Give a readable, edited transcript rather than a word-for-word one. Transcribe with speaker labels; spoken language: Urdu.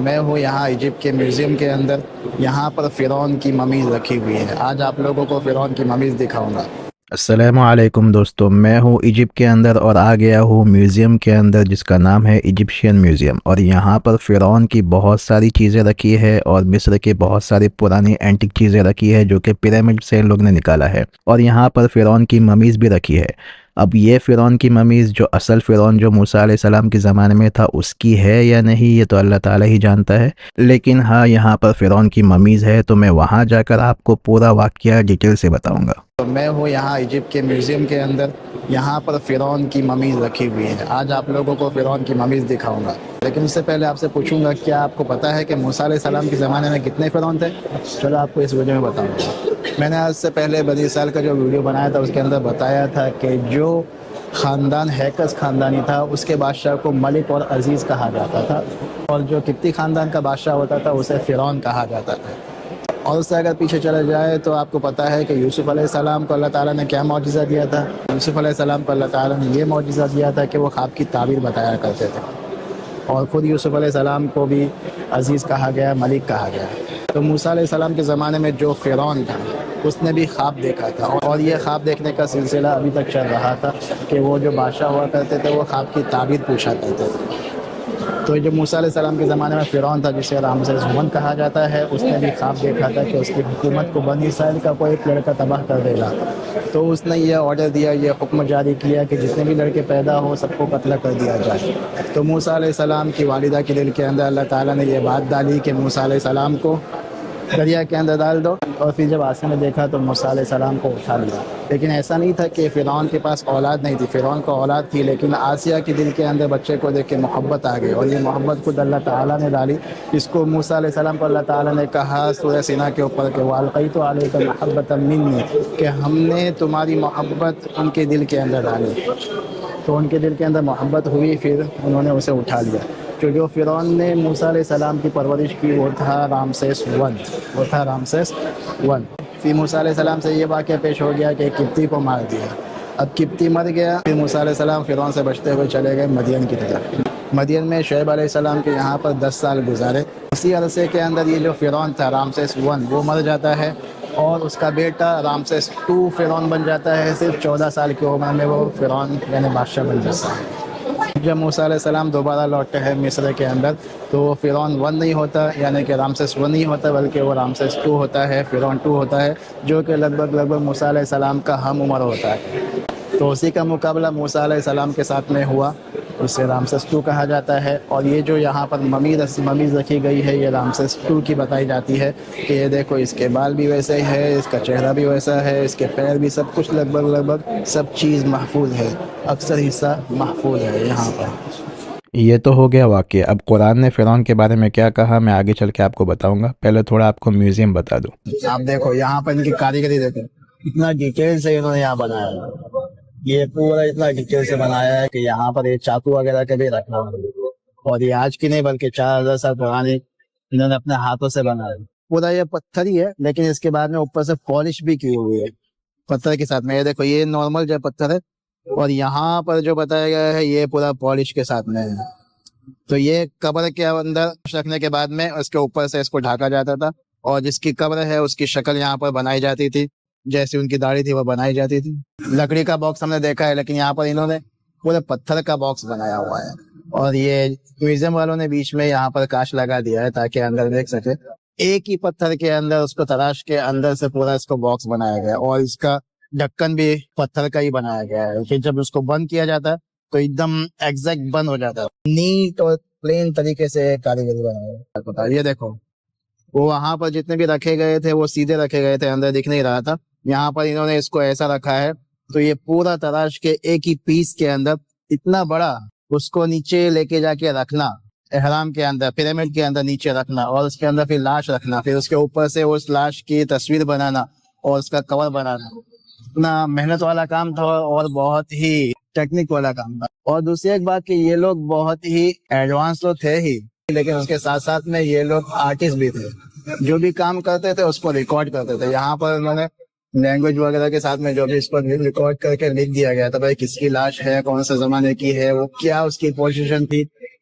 Speaker 1: میں ہوں یہاں ایجپٹ کے میوزیم کے اندر. یہاں پر فرعون کی ممیز رکھی ہوئی ہے. آج آپ لوگوں کو فرعون کی ممیز دکھاؤں گا.
Speaker 2: السلام علیکم دوستو، میں ہوں ایجپٹ کے اندر اور آ گیا ہوں میوزیم کے اندر جس کا نام ہے ایجپشین میوزیم. اور یہاں پر فرعون کی بہت ساری چیزیں رکھی ہے اور مصر کے بہت ساری پرانی اینٹک چیزیں رکھی ہے جو کہ پیرامڈ سے لوگ نے نکالا ہے. اور یہاں پر فرعون کی ممیز بھی رکھی ہے. اب یہ فرعون کی ممیز جو اصل فرعون جو موسیٰ علیہ السلام کے زمانے میں تھا اس کی ہے یا نہیں یہ تو اللہ تعالیٰ ہی جانتا ہے، لیکن ہاں یہاں پر فرعون کی ممیز ہے تو میں وہاں جا کر آپ کو پورا واقعہ ڈیٹیل سے بتاؤں گا.
Speaker 1: تو میں ہوں یہاں ایجپٹ کے میوزیم کے اندر. یہاں پر فرعون کی ممیز رکھی ہوئی ہے. آج آپ لوگوں کو فرعون کی ممیز دکھاؤں گا. لیکن اس سے پہلے آپ سے پوچھوں گا کیا آپ کو پتا ہے کہ موسیٰ علیہ السلام کے زمانے میں کتنے فرعون تھے؟ چلو آپ کو اس ویڈیو میں بتاؤں گا. میں نے آج سے پہلے بنی اسرائیل کا جو ویڈیو بنایا تھا اس کے اندر بتایا تھا کہ جو خاندان ہیکس خاندانی تھا اس کے بادشاہ کو ملک اور عزیز کہا جاتا تھا، اور جو قبطی خاندان کا بادشاہ ہوتا تھا اسے فرعون کہا جاتا تھا. اور اس سے اگر پیچھے چلا جائے تو آپ کو پتہ ہے کہ یوسف علیہ السلام کو اللہ تعالیٰ نے کیا معجزہ دیا تھا؟ یوسف علیہ السلام کو اللہ تعالیٰ نے یہ معجزہ دیا تھا کہ وہ خواب کی تعبیر بتایا کرتے تھے. اور خود یوسف علیہ السلام کو بھی عزیز کہا گیا، ملک کہا گیا. تو موسیٰ علیہ السلام کے زمانے میں جو فرعون تھا اس نے بھی خواب دیکھا تھا، اور یہ خواب دیکھنے کا سلسلہ ابھی تک چل رہا تھا کہ وہ جو بادشاہ ہوا کرتے تھے وہ خواب کی تعبیر پوچھا کرتے تھے. تو جو موسیٰ علیہ السلام کے زمانے میں فرعون تھا جسے رامسیس ون کہا جاتا ہے، اس نے بھی خواب دیکھا تھا کہ اس کی حکومت کو بنی اسرائیل کا کوئی ایک لڑکا تباہ کر دے گا. تو اس نے یہ آرڈر دیا، یہ حکم جاری کیا کہ جتنے بھی لڑکے پیدا ہو سب کو قتل کر دیا جائے. تو موسیٰ علیہ السلام کی والدہ کے دل کے اندر اللہ تعالیٰ نے یہ بات ڈالی کہ موسیٰ علیہ السلام کو دریا کے اندر ڈال دو. اور پھر جب آسمان نے دیکھا تو موسیٰ علیہ السلام کو اٹھا لیا. لیکن ایسا نہیں تھا کہ فرعون کے پاس اولاد نہیں تھی، فرعون کو اولاد تھی، لیکن آسیہ کے دل کے اندر بچے کو دیکھ کے محبت آ گئی، اور یہ محبت خود اللہ تعالیٰ نے ڈالی. اس کو موسیٰ علیہ السلام کو اللہ تعالیٰ نے کہا سورہ سینا کے اوپر کہ وَأَلْقَيْتُ عَلَيْكَ مَحَبَّةً مِّنِّي، کہ ہم نے تمہاری محبت ان کے دل کے اندر ڈالی. تو ان کے دل کے اندر محبت ہوئی، پھر انہوں نے اسے اٹھا لیا. جو فرعون نے موسیٰ علیہ السلام کی پرورش کی وہ تھا رامسیس ون، وہ تھا رامسیس ون. پھر موسیٰ علیہ السلام سے یہ واقعہ پیش ہو گیا کہ قبطی کو مار دیا. اب قبطی مر گیا، پھر موسیٰ علیہ السلام فرعون سے بچتے ہوئے چلے گئے مدین کی طرف. مدین میں شعیب علیہ السلام کے یہاں پر 10 سال گزارے. اسی عرصے کے اندر یہ جو فرعون تھا رامسیس ون وہ مر جاتا ہے، اور اس کا بیٹا رامسیس ٹو فرعون بن جاتا ہے. صرف 14 سال کی عمر میں وہ فرعون یعنی بادشاہ بن جاتا ہے. جب موسیٰ علیہ السلام دوبارہ لوٹتے ہیں مصر کے اندر تو وہ فرعون ون نہیں ہوتا، یعنی کہ رامسیس ون نہیں ہوتا، بلکہ وہ رامسیس ٹو ہوتا ہے، فرعون ٹو ہوتا ہے، جو کہ لگ بھگ موسیٰ علیہ السلام کا ہم عمر ہوتا ہے. تو اسی کا مقابلہ موسیٰ علیہ السلام کے ساتھ میں ہوا، اسے رامسیس ٹو کہا جاتا ہے. اور یہ جو یہاں پر ممیز رکھی گئی ہے یہ رامسیس ٹو کی بتائی جاتی ہے کہ یہ دیکھو اس کے بال بھی ویسے ہے، اس کا چہرہ بھی ویسا ہے، اس کے پیر بھی، سب کچھ لگ بھگ سب چیز محفوظ ہے، اکثر حصہ محفوظ ہے یہاں پر.
Speaker 2: یہ تو ہو گیا واقعہ. اب قرآن نے فرعون کے بارے میں کیا کہا میں آگے چل کے آپ کو بتاؤں گا. پہلے تھوڑا آپ کو میوزیم بتا دوں.
Speaker 1: آپ دیکھو یہاں پر ان کی کاریگری دیکھو، اتنا ڈیٹیل سے انہوں نے یہاں بنایا ہے. یہ پورا اتنا ڈیٹیل سے بنایا ہے کہ یہاں پر یہ چاقو وغیرہ کے بھی رکھا ہوا ہے، اور یہ آج کی نہیں بلکہ 4000 سال پرانی انہوں نے اپنے ہاتھوں سے بنایا. پورا یہ پتھر ہی ہے لیکن اس کے بعد میں اوپر سے پالش بھی کی ہوئی ہے پتھر کے ساتھ میں. یہ دیکھو یہ نارمل جو پتھر ہے، اور یہاں پر جو بتایا گیا ہے یہ پورا پالش کے ساتھ میں ہے. تو یہ قبر کے اندر رکھنے کے بعد میں اس کے اوپر سے اس کو ڈھاکا جاتا تھا، اور جس کی قبر ہے اس کی شکل یہاں پر بنائی جاتی تھی، جیسی ان کی داڑھی تھی وہ بنائی جاتی تھی. لکڑی کا باکس ہم نے دیکھا ہے، لیکن یہاں پر انہوں نے پورے پتھر کا باکس بنایا ہوا ہے. اور یہ میوزیم والوں نے بیچ میں یہاں پر کاش لگا دیا ہے تاکہ اندر دیکھ سکے. ایک ہی پتھر کے اندر اس کو تراش کے اندر سے پورا اس کو باکس بنایا گیا، اور اس کا ڈھکن بھی پتھر کا ہی بنایا گیا ہے کہ جب اس کو بند کیا جاتا ہے تو ایک دم ایگزیکٹ بند ہو جاتا ہے. نیٹ اور پلین طریقے سے کاریگری بنایا. یہ دیکھو وہ وہاں پر جتنے بھی رکھے گئے تھے وہ سیدھے رکھے گئے تھے، اندر دکھ نہیں رہا تھا. یہاں پر انہوں نے اس کو ایسا رکھا ہے تو یہ پورا تراش کے ایک ہی پیس کے اندر اتنا بڑا اس کو نیچے لے کے جا کے رکھنا، احرام کے اندر پیرامڈ کے اندر نیچے رکھنا، اور اس کے اندر پھر لاش رکھنا، پھر اس کے اوپر سے اس لاش کی تصویر بنانا اور اس کا کور بنانا، اتنا محنت والا کام تھا اور بہت ہی ٹیکنک والا کام تھا. اور دوسری ایک بات کہ یہ لوگ بہت ہی ایڈوانس تو تھے ہی، لیکن اس کے ساتھ ساتھ میں یہ لوگ آرٹسٹ بھی تھے. جو بھی کام کرتے تھے اس کو ریکارڈ کرتے تھے. یہاں پر انہوں نے لینگویج وغیرہ کے ساتھ میں جو بھی اس پر ریکارڈ کر کے لکھ دیا گیا تھا بھائی کس کی لاش ہے، کون سے زمانے کی ہے، وہ کیا اس کی پوزیشن تھی،